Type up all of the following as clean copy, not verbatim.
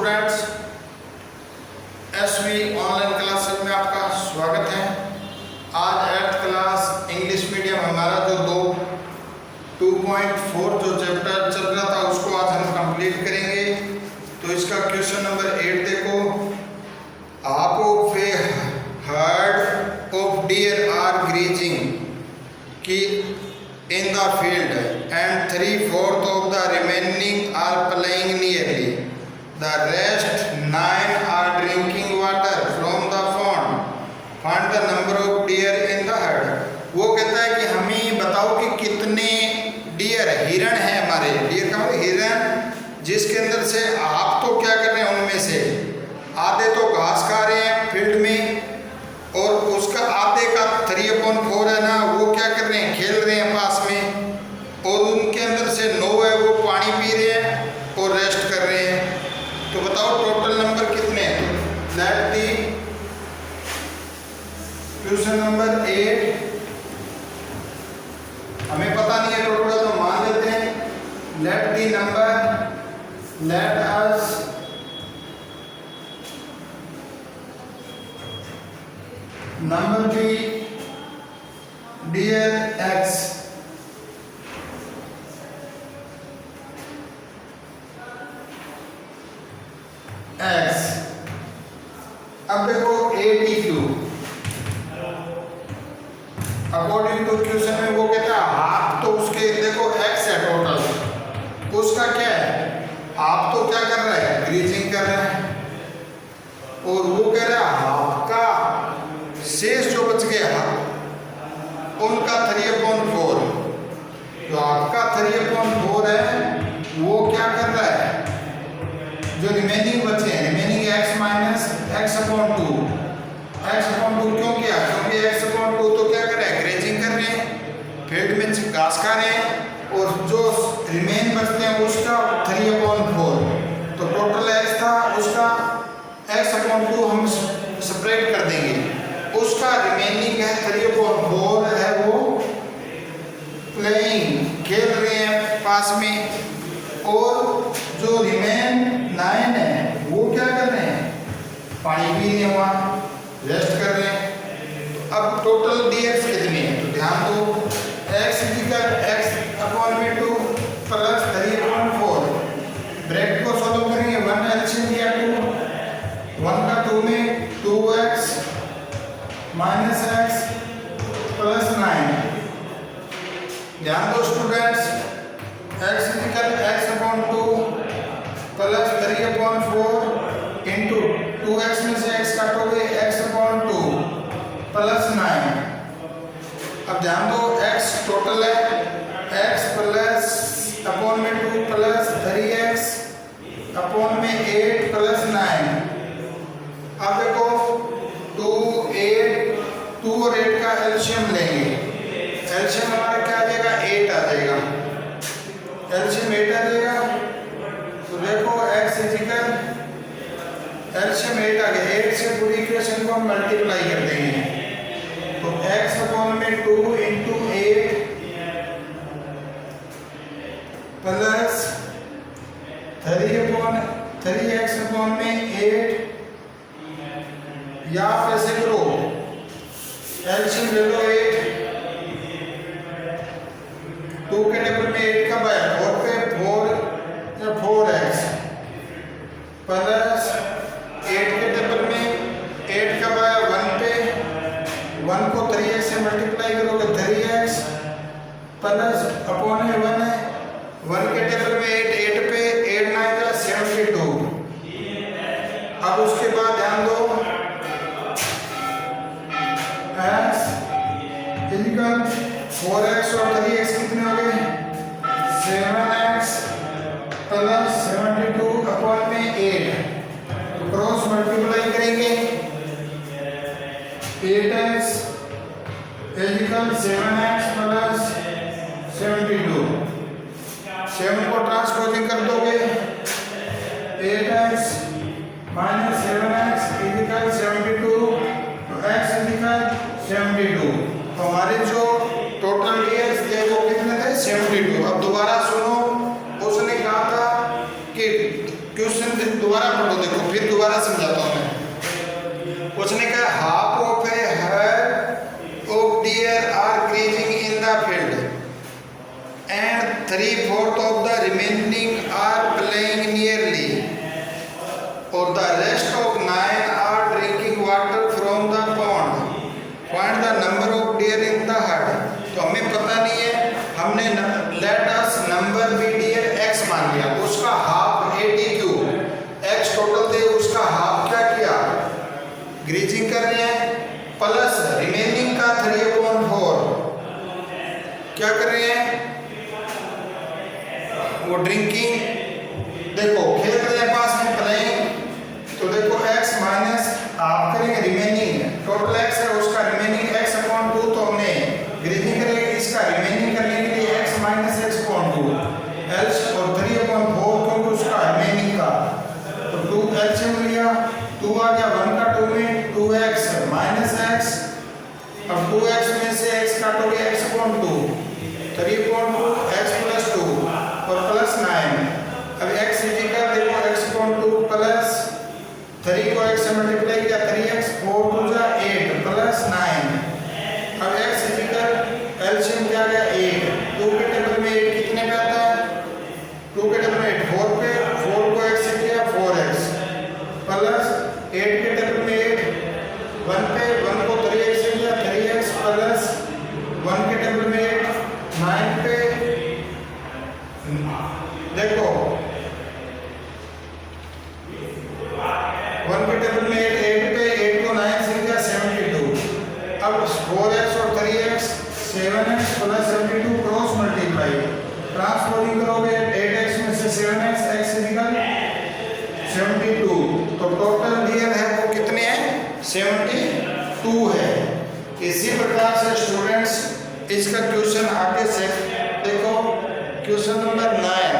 Students, SV online classes में आपका स्वागत है। आज 8th क्लास इंग्लिश मीडियम हमारा जो 2.4 जो चैप्टर चल रहा था उसको आज हम कंप्लीट करेंगे। तो इसका क्वेश्चन नंबर 8 देखो। Half of a herd of deer are grazing की in the field and 3/4 of the remaining are playing nearly. The rest 9 are drinking water from the pond. Find the number of deer in the herd. वो कहता है कि हमें बताओ कि कितने dear हिरण हैं हमारे। डियर का मतलब हिरण, जिसके अंदर से आप तो क्या कर रहे हैं, उनमें से आधे तो घास खा रहे हैं फील्ड में और उसका आधे का 3/4 है ना, वो क्या कर रहे हैं, खेल रहे हैं पास में, और उनके अंदर से 9 है वो पानी पी रहे हैं और रेस्ट कर रहे हैं। तो बताओ टोटल नंबर कितने हैं। लेट दी क्वेश्चन नंबर 8 हमें पता नहीं है टोटल, तो मान लेते हैं। Let the number, let us number be dear x x। अब देखो 82 अकॉर्डिंग टू क्वेश्चन में वो कहता है हाफ, तो उसके देखो x है टोटल, उसका क्या है, हाफ तो क्या कर रहा है, ग्रीजिंग कर रहा है, और वो कह रहा है हाफ का शेष जो बच गया उनका 3/4, जो आपका 3/4 है वो क्या कर रहा है, जो रिमेनिंग बचे हैं, remaining x minus x/2। x/2 क्यों किया, क्योंकि x/2 तो क्या कर रहा है, ग्रेजिंग कर रहे हैं, फील्ड में घास खा रहे हैं, और जो रिमेन बचते हैं उसका 3/4। तो टोटल x था, उसका x/2 हम सेपरेट कर देंगे, उसका रिमेनिंग है 3/4 है, वो प्लेइंग खेल रहे हैं पास में, और जो रिमेन 9 है वो क्या कर रहे हैं, पानी पी रहे हैं, वहाँ रेस्ट कर रहे हैं। तो अब टोटल डीएक्स कितने हैं, तो ध्यान दो, x = 2 प्लस 3/4, ब्रैकेट को सॉल्व करेंगे, 1 एलसीएम लिया 2, 1 का 2 में 2x माइनस x प्लस 9। ध्यान दो students, x = 2 plus 3/4 into 2x में से x काटोगे, x/2 प्लस 9। अब ध्यान दो, x टोटल है, x प्लस अपॉन में 2 प्लस 3x अपॉन में 8 प्लस 9। अब देखो 2 और 8 का एलसीएम लेंगे, एलसीएम हमारा क्या आ जाएगा, 8 आ जाएगा, एलसीएम 8 आ जाएगा। तो देखो x एलसीएम 8 आ गया, 8 से पूरी इक्वेशन को हम मल्टीप्लाई कर देंगे, तो x/2 इंटू 8 प्लस 3/3x/8, या आप ऐसे करो, एलसीएम ले लो 8, 2 के टेबल में 8 कब आया, 4 पे 4 या 4x प्लस 8 के टेबल में 8 कब आया, 1 पे, 1 को 3x से मल्टीप्लाई करोगे 3x प्लस अपॉन में 1 है, 1 के टेबल में 8 पे 8 9 का 72। अब उसके बाद ध्यान दो, x इक्वल 4x और 3x कितने हो गए, 7x प्लस 72 अपॉन में 8, तो क्रॉस मल्टीप्लाई करेंगे, 8x इक्वल 7x प्लस 72, 7 को ट्रांसपोजिंग कर दोगे, 8x माइनस 7x इक्वल 72, तो x इक्वल 72। तो हमारे जो टोटल डीएक्स थे वो कितने थे, 72। अब दोबारा सुनो, उसने कहा था कि क्वेश्चन दोबारा पढ़ो, देखो फिर दोबारा समझाता हूँ मैं। उसने कहा हाफ ऑफ ए हerd of deer are grazing in the field and 3/4 of the remaining are playing nearly और the rest of 9 are drinking water from the pond. Find the number of deer in the herd. तो हमें पता नहीं है, हमने let us number be deer x मान लिया, उसका हाफ 80 क्यूब x टोटल दे, उसका हाफ क्या किया, ग्रीजिंग कर रहे हैं, प्लस रिमेनिंग का 3/4 क्या कर रहे हैं, वो ड्रिंकिंग, देखो खेल रहे हैं पास में प्लेइंग, तो देखो x माइनस आप करेंगे रिमेनिंग, टोटल x है उसका रिमेनिंग x/2, तो हमने ग्रीजिंग करेंगे इसका रिमेनिंग करने के लिए x माइनस x/2 एल्स और 3/4 क्योंकि उसका रिमेनिंग का, तो 2 एल्सियम लिया, 2 आ गया 1 का 2 में 2x माइनस x, अब 2x में से x काटोगे x/2 3/2 x + 2 और प्लस 9, अब x इक्वल देखो x/2 प्लस 3 को x से मल्टीप्लाई किया 3x 4 2 जा 8 प्लस 9, अब x इक्वल एलसीएम क्या गया 8, 2 के टेबल में 8 कितने पे आता है, 2 के टेबल में 8 4 पे, 4 को x से किया 4x प्लस 8 के टेबल में 8 1 पे, 1 को 3x से किया 3x प्लस 1 के टेबल में 8 9 पे, देखो 1 के टेबल में 8 पे, 8 को 9 से किया 72, अब 4x और 3x 7x plus 72 cross multiply, transposing करोगे 8x में से 7x x निकल 72, तो टोटल डियर है वो कितने हैं 72 है। इसी प्रकार से स्टूडेंट्स इसका क्वेश्चन आगे से देखो, क्वेश्चन नंबर 9,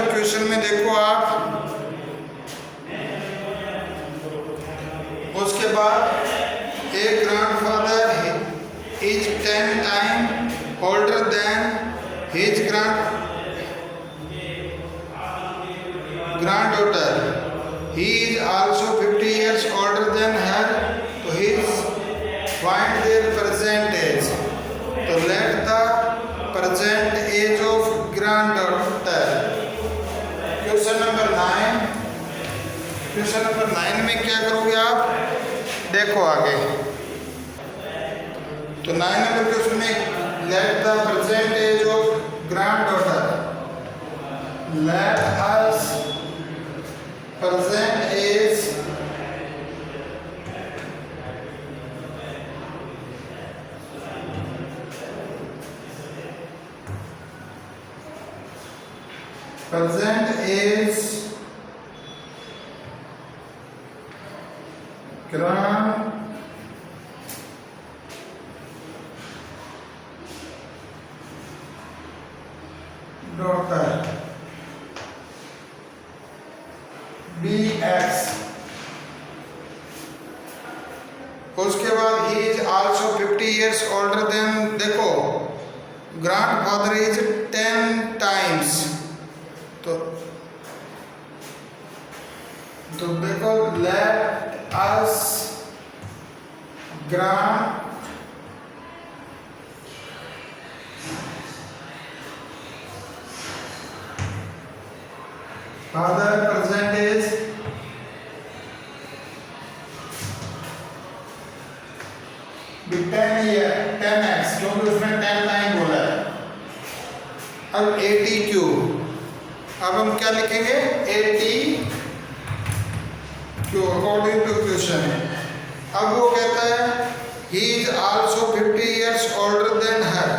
क्वेश्चन में देखो आप, उसके बाद एक grandfather is 10 time older than his granddaughter, he is also 50 years older than her, तो his find their present age, तो let the present age of granddaughter। Question number 9, question number 9 में क्या करोगे आप, देखो आगे, तो 9 नंबर क्वेश्चन में let the present age of granddaughter, let us present age granddaughter BX, उसके बाद he is also 50 years older than, देखो grandfather is 10 times, तो देखो let us grandfather present is 10x, क्योंकि उसमें 10 टाइम बोला है। अब 80 क्यूब, अब हम क्या लिखेंगे 80 क्यूब अकॉर्डिंग टू क्वेश्चन। अब वो कहता है he is also 50 years older than her,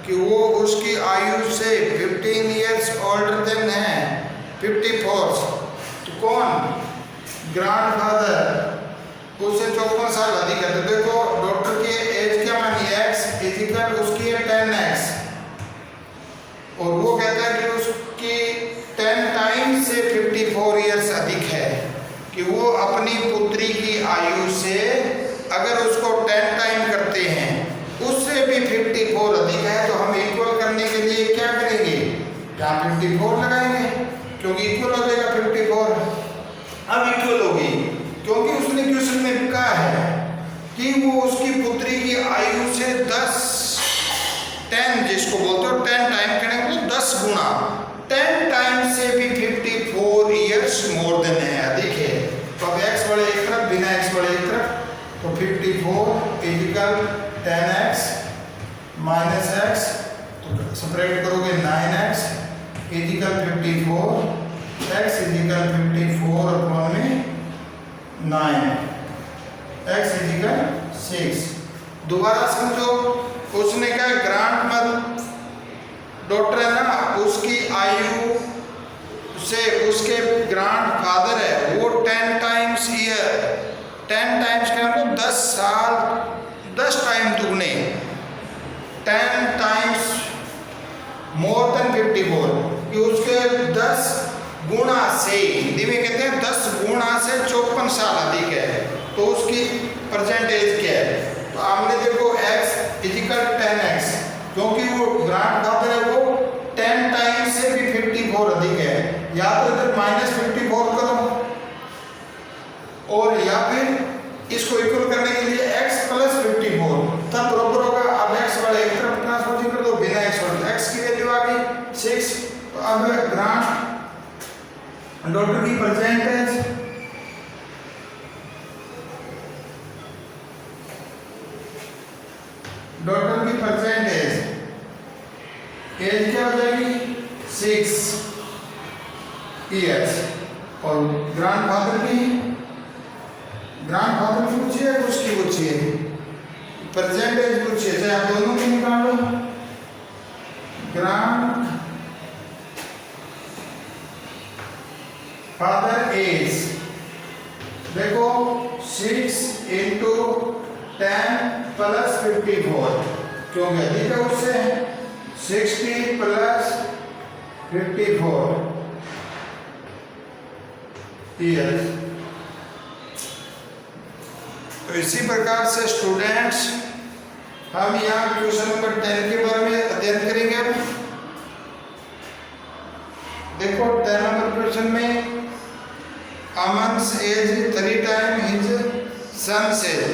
कि वो उसकी आयु से 15 years older than है 54, तो कौन ग्रैंडफादर उससे 54 साल अधिक है। तो देखो डॉक्टर की एज क्या मानी x इजिकल उसकी है 10x, और वो कहता है कि उसकी यहाँ 54 लगाएंगे क्योंकि इक्वल हो जाएगा 54। अब इक्वल होगी क्योंकि उसने क्वेश्चन में कहा है कि वो उसकी पुत्री की आयु से 10 जिसको बोलते हो 10 टाइम कहने को 10 गुना 10 टाइम से भी 54 ईयर्स मोर देन है, अधिक है। तो अब x बड़े एक तरफ, बिना x बड़े एक तरफ, तो 54 इजिकल 10x माइनस x, तो सेपरेट करोगे 9x is equal 54, x is equal 54 upon में 9, x इजिकल 6। दोबारा समझो, उसने कहा ग्रांड मदर डॉटर है ना, उसकी आयु से उसके ग्रांड फादर है वो 10 टाइम्स ईयर, 10 टाइम्स क्या मतलब 10 साल, 10 टाइम दुगने, 10 टाइम्स मोर देन 54, कि उसके 10 गुना से, हिंदी में कहते हैं 10 गुना से 54 साल अधिक है। तो उसकी परसेंटेज क्या है? तो हमने देखो x इजिकल 10x, क्योंकि वो ग्रांड फादर है वो 10 टाइम से भी 54 अधिक है, या तो इधर माइनस 54 करो और या फिर इसको इक्वल करने के लिए x प्लस 54 तब बराबर होगा। अब x वाले एक तरफ ट्रांसपोज कर दो, बिना x वाले x की वैल्यू आ गई 6। तो अब ग्रांड डॉटर की परसेंटेज एज क्या हो जाएगी 6 ईयर्स, और ग्रांड फादर की पूछिए, उसकी पूछिए, परसेंटेज पूछिए, चाहे आप दोनों की निकाल लो। ग्रांड फादर एज देखो 6 इंटू 10 प्लस 54, क्योंकि अधिक है उससे 60 प्लस 54 ईयर्स। तो इसी प्रकार से स्टूडेंट्स हम यहाँ क्वेश्चन नंबर 10 के बारे में अध्ययन करेंगे। देखो 10 नंबर क्वेश्चन में Aman's age 3 time his son's age,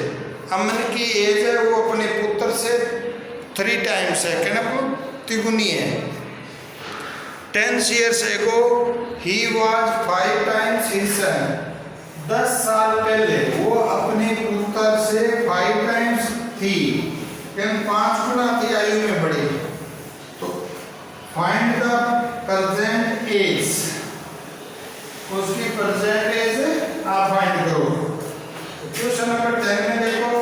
Aman की एज है वो अपने पुत्र से 3 टाइम्स है, कहना को तिगुनी है। 10 years ago he was 5 times his son, 10 साल पहले वो अपने पुत्र से 5 टाइम्स थी, यानी 5 गुना थी आयु में बढ़ी। तो फाइंड द प्रेजेंट एज, उसकी प्रेजेंट एज आप फाइंड करो। क्वेश्चन नंबर 10 में देखो,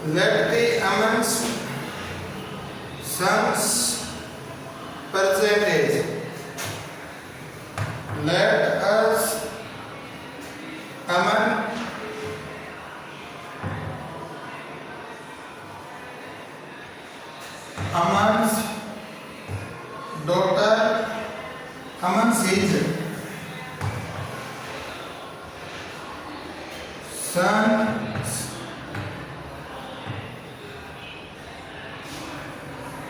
let the Aman's son's percentage, let us Aman Aman's daughter Aman's age son's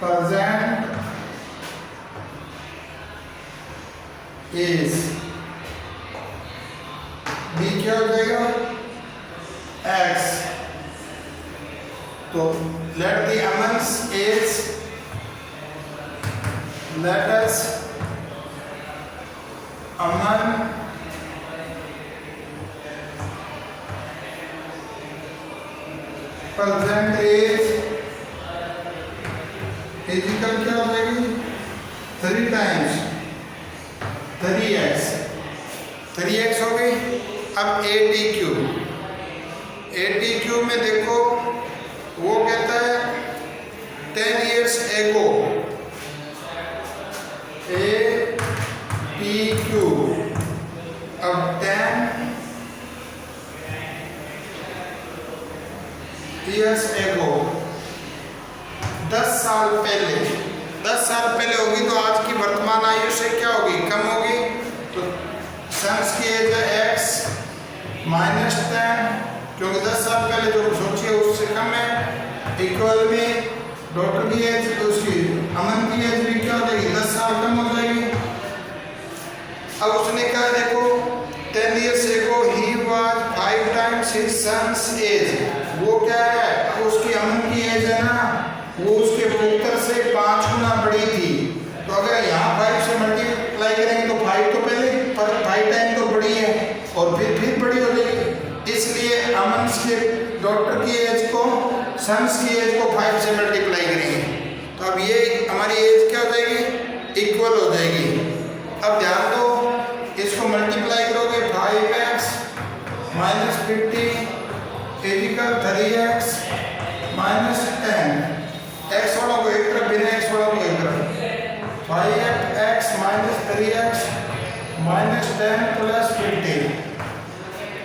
present is b क्या हो जाएगा x। तो let the Aman's age, let us Aman present age इजिकल क्या हो जाएगी 3 टाइम्स 3x हो गई। अब ATQ में देखो वो कहता है 10 years ago, ATQ अब 10 years ago 10 साल पहले होगी, तो आज की वर्तमान आयु से क्या होगी, कम होगी। तो सन्स की एज है x माइनस 10, क्योंकि 10 साल पहले जो सोचिए उससे कम है, इक्वल में डॉक्टर की एज, तो उसकी अमन की एज भी क्या हो जाएगी, 10 साल कम हो जाएगी। अब उसने कहा देखो 10 years ago he was 5 times his son's age, वो क्या है, अब उसकी अमन की एज है ना, वो उसके पुत्र से 5 गुना बड़ी थी। तो अगर यहाँ 5 से मल्टीप्लाई करेंगे तो 5 तो पहले 5 टाइम तो बड़ी है और फिर बड़ी हो जाएगी, इसलिए अमन के डॉक्टर की एज को सन्स की एज को 5 से मल्टीप्लाई करेंगे। तो अब ये हमारी एज क्या हो जाएगी, इक्वल हो जाएगी। अब ध्यान दो, इसको मल्टीप्लाई करोगे 5x minus 50 equal 3x minus 10, x वालों को एक तरफ, बिना x वालों को एक तरफ, 5x minus 3x minus 10 plus 50।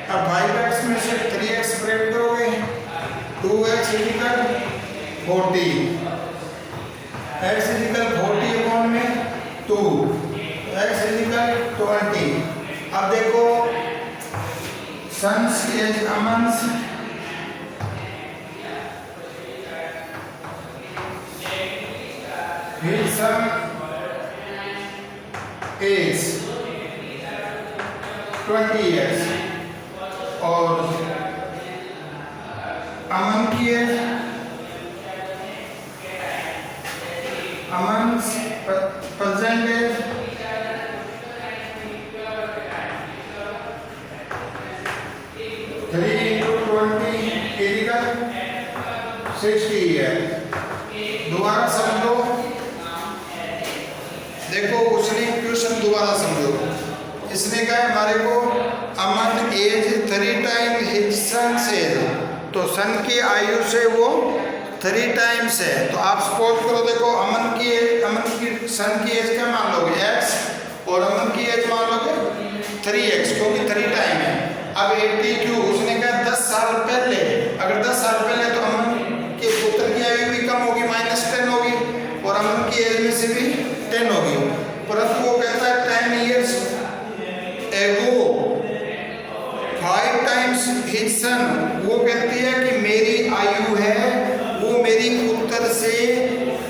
अब 5x में से 3x ब्रेक करोगे, 2x equal 40, x equal 40 upon में 2, x इक्वल 20। अब देखो सन्स की age Aman's his son is 20 years और अमन की age, Aman's present age 3 into 20 equal 60 है। दोबारा समझो, देखो उसने क्वेश्चन दोबारा समझो, इसने कहा हमारे को Aman age 3 time his son's age, तो सन की आयु से वो 3 टाइम्स है। तो आप सपोज करो, देखो अमन की सन की एज क्या मान लोगे, x, और अमन की एज मान लोगे 3x, क्योंकि 3 टाइम है। अब 80 उसने कहा 10 साल पहले, अगर 10 साल पहले तो अमन के पुत्र की आयु भी कम होगी, -10 होगी, और अमन की एज में से भी 10 होगी। परंतु वो कहता है 10 years ago 5 times his son, वो कहती है कि मेरी आयु है वो मेरी पुत्र से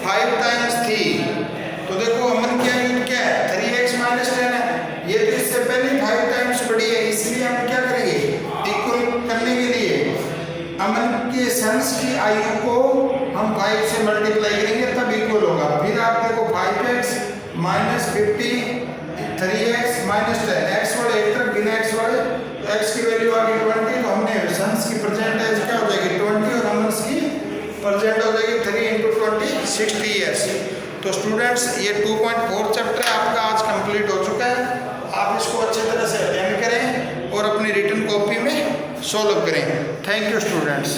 5 टाइम्स थी। तो देखो अमन की आयु क्या है, 3x माइनस 10 है, ये तो इससे पहले 5 टाइम्स बड़ी है, इसलिए हम क्या करेंगे, इक्वल करने के लिए अमन के सन्स की आयु को हम 5 से मल्टीप्लाई करेंगे तब इक्वल होगा। फिर आप देखो 5x minus 50 3x minus 10, x वाले एक तरफ, बिना x वाले, तो x की वैल्यू आ गई 20, तो हमने सन्स की प्रेजेंट एज क्या हो जाएगी 20 और अमन्स की प्रेजेंट हो जाएगी 3 into 20 60 years। तो स्टूडेंट्स ये 2.4 चैप्टर आपका आज कंप्लीट हो चुका है। आप इसको अच्छी तरह से अटेंड करें और अपनी रिटन कॉपी में सॉल्व करें। Thank you students.